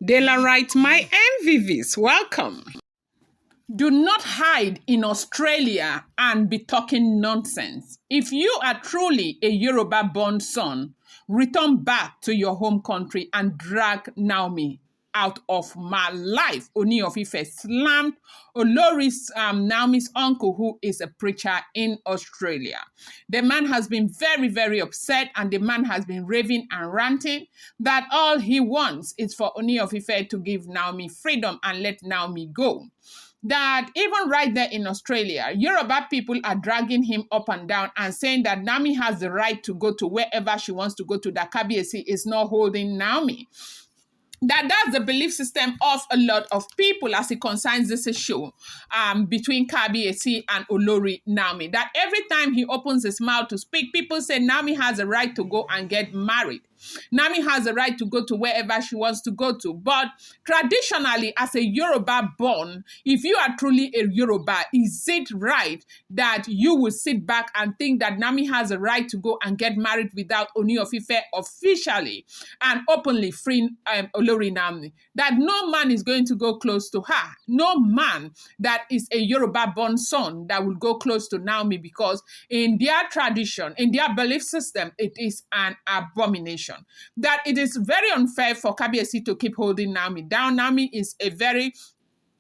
Daylight, my MVVs, welcome. Do not hide in Australia and be talking nonsense. If you are truly a Yoruba-born son, return back to your home country and drag Naomi out of my life. Ooni of Ife slammed Olori's Naomi's uncle, who is a preacher in Australia. The man has been very, very upset, and the man has been raving and ranting that all he wants is for Ooni of Ife to give Naomi freedom and let Naomi go. That even right there in Australia, Yoruba people are dragging him up and down and saying that Naomi has the right to go to wherever she wants to go to, that Kabiyesi is not holding Naomi. That's the belief system of a lot of people as it concerns this issue between Kabiyesi and Olori Naomi. That every time he opens his mouth to speak, people say Naomi has a right to go and get married. Naomi has a right to go to wherever she wants to go to. But traditionally, as a Yoruba born, if you are truly a Yoruba, is it right that you will sit back and think that Naomi has a right to go and get married without Ooni of Ife officially and openly freeing Olori Naomi? That no man is going to go close to her. No man that is a Yoruba born son that will go close to Naomi, because in their tradition, in their belief system, it is an abomination. That it is very unfair for Kabiyesi to keep holding Naomi down. Naomi is a very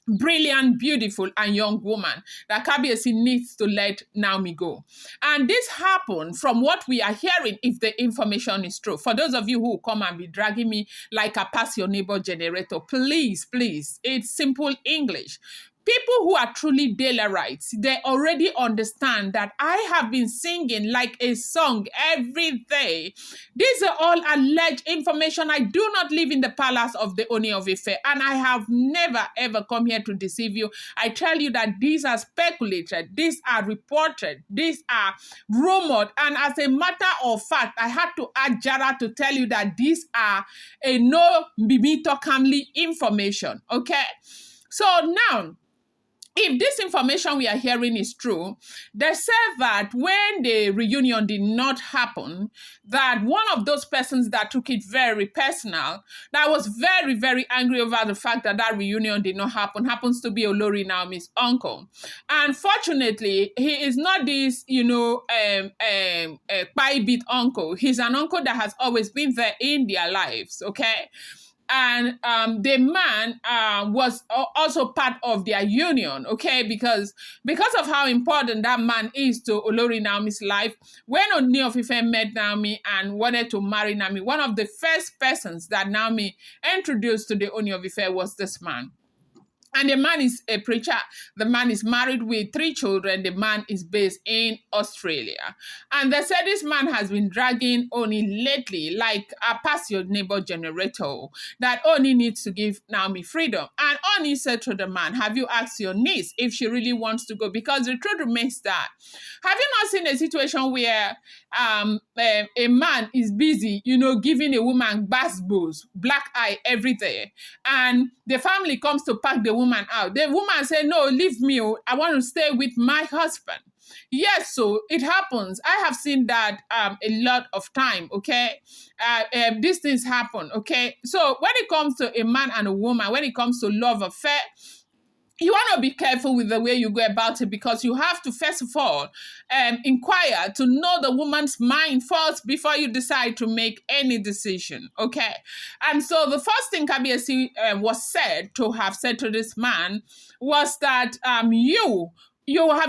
brilliant, beautiful, and young woman that Kabiyesi needs to let Naomi go. And this happened from what we are hearing, if the information is true. For those of you who come and be dragging me like a pass your neighbor generator, please, it's simple English. People who are truly Daylarites, they already understand that I have been singing like a song every day. These are all alleged information. I do not live in the palace of the Ooni of Ife, and I have never ever come here to deceive you. I tell you that these are speculated, these are reported, these are rumored, and as a matter of fact, I had to add Jara to tell you that these are a no Bimito Kamli information, okay? So now, if this information we are hearing is true, they said that when the reunion did not happen, that one of those persons that took it very personal, that was very, very angry over the fact that that reunion did not happen, happens to be Olori Naomi's uncle. And fortunately, he is not this, pie-bit uncle. He's an uncle that has always been there in their lives, okay? And the man was also part of their union, okay? Because of how important that man is to Olori Naomi's life, when Ooni of Ife met Naomi and wanted to marry Naomi, one of the first persons that Naomi introduced to the Ooni of Ife was this man. And the man is a preacher. The man is married with 3 children. The man is based in Australia. And they said this man has been dragging Ooni lately, like a pass your neighbor generator, that Ooni needs to give Naomi freedom. And Ooni said to the man, have you asked your niece if she really wants to go? Because the truth remains that, have you not seen a situation where a man is busy, giving a woman basbos, black eye every day, and the family comes to pack the woman out. The woman say, no, leave me. I want to stay with my husband. Yes, so it happens. I have seen that a lot of time, okay? These things happen, okay? So when it comes to a man and a woman, when it comes to love affair, you want to be careful with the way you go about it, because you have to, first of all, inquire to know the woman's mind first before you decide to make any decision, okay? And so the first thing Kabiyesi was said to have said to this man was that have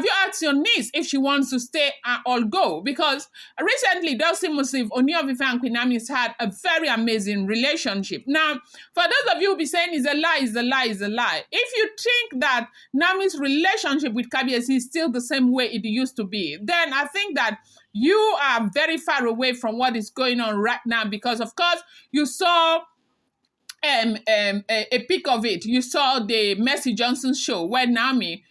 you asked your niece if she wants to stay or go? Because recently, those seems if Ooni of Ife and Queen Naomi's had a very amazing relationship. Now, for those of you who be saying is a lie, is a lie, is a lie. If you think that Naomi's relationship with Kabiyesi is still the same way it used to be, then I think that you are very far away from what is going on right now. Because, of course, you saw a pic of it. You saw the Mercy Johnson show where Naomi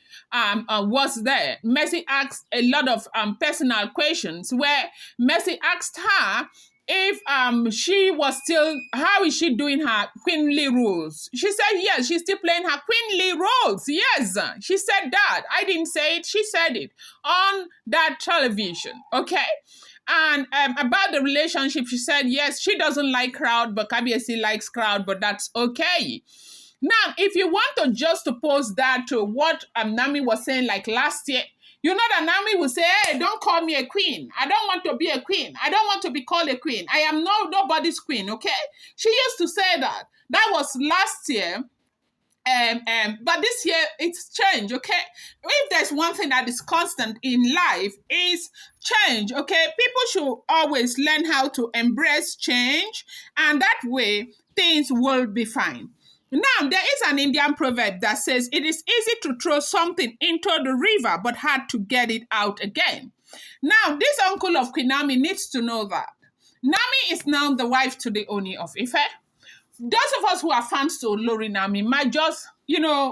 was there. Mercy asked a lot of personal questions, where Mercy asked her if she was still, how is she doing her queenly roles? She said yes, she's still playing her queenly roles. Yes, she said that. I didn't say it, she said it on that television, okay? And about the relationship, she said, yes, she doesn't like crowd, but Kabiyesi likes crowd, but that's okay. Now, if you want to just to post that to what Naomi was saying like last year, you know that Naomi will say, hey, don't call me a queen. I don't want to be a queen. I don't want to be called a queen. I am nobody's queen, okay? She used to say that. That was last year. But this year it's change, okay? If there's one thing that is constant in life is change, okay? People should always learn how to embrace change, and that way things will be fine. Now, there is an Indian proverb that says it is easy to throw something into the river, but hard to get it out again. Now, this uncle of Queen Naomi needs to know that Naomi is now the wife to the Ooni of Ife. Those of us who are fans to Lori Naomi might just,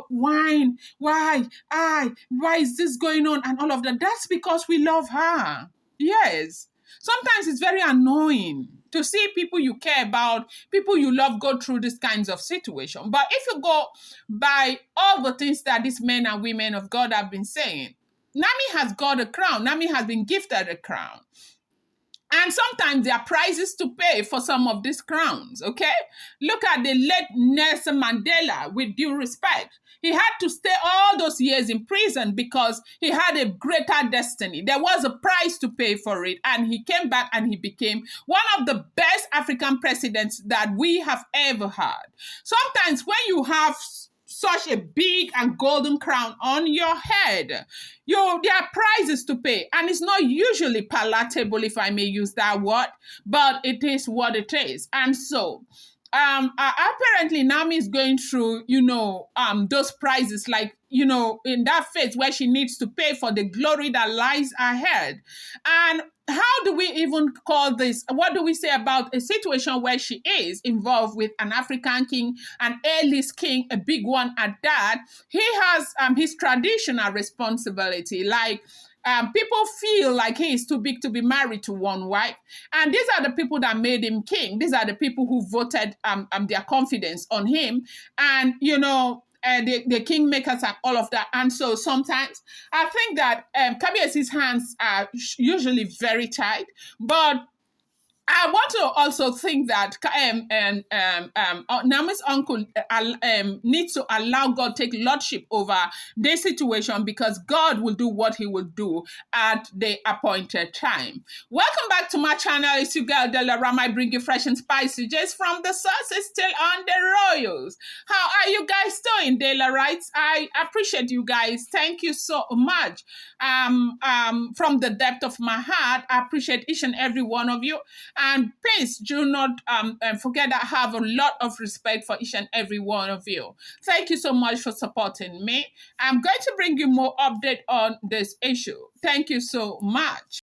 whine, why is this going on and all of that. That's because we love her. Yes. Sometimes it's very annoying to see people you care about, people you love go through these kinds of situations. But if you go by all the things that these men and women of God have been saying, Naomi has got a crown. Naomi has been gifted a crown. And sometimes there are prices to pay for some of these crowns, okay? Look at the late Nelson Mandela, with due respect. He had to stay all those years in prison because he had a greater destiny. There was a price to pay for it, and he came back and he became one of the best African presidents that we have ever had. Sometimes when you have such a big and golden crown on your head, there are prices to pay, and it's not usually palatable, if I may use that word, but it is what it is. And so apparently Naomi is going through, those prizes, like, in that phase where she needs to pay for the glory that lies ahead. And how do we even call this? What do we say about a situation where she is involved with an African king, an A-list king, a big one at that? He has his traditional responsibility, like people feel like he is too big to be married to one wife. And these are the people that made him king. These are the people who voted their confidence on him. And, the kingmakers and all of that. And so sometimes I think that Kabiyesi's hands are usually very tight, but I want to also think that Naomi's uncle needs to allow God take lordship over this situation, because God will do what he will do at the appointed time. Welcome back to my channel. It's your girl, Delarama. I bring you fresh and spicy just from the sources, still on the royals. How are you guys doing, Delarites? I appreciate you guys. Thank you so much. From the depth of my heart, I appreciate each and every one of you. And please do not forget that I have a lot of respect for each and every one of you. Thank you so much for supporting me. I'm going to bring you more update on this issue. Thank you so much.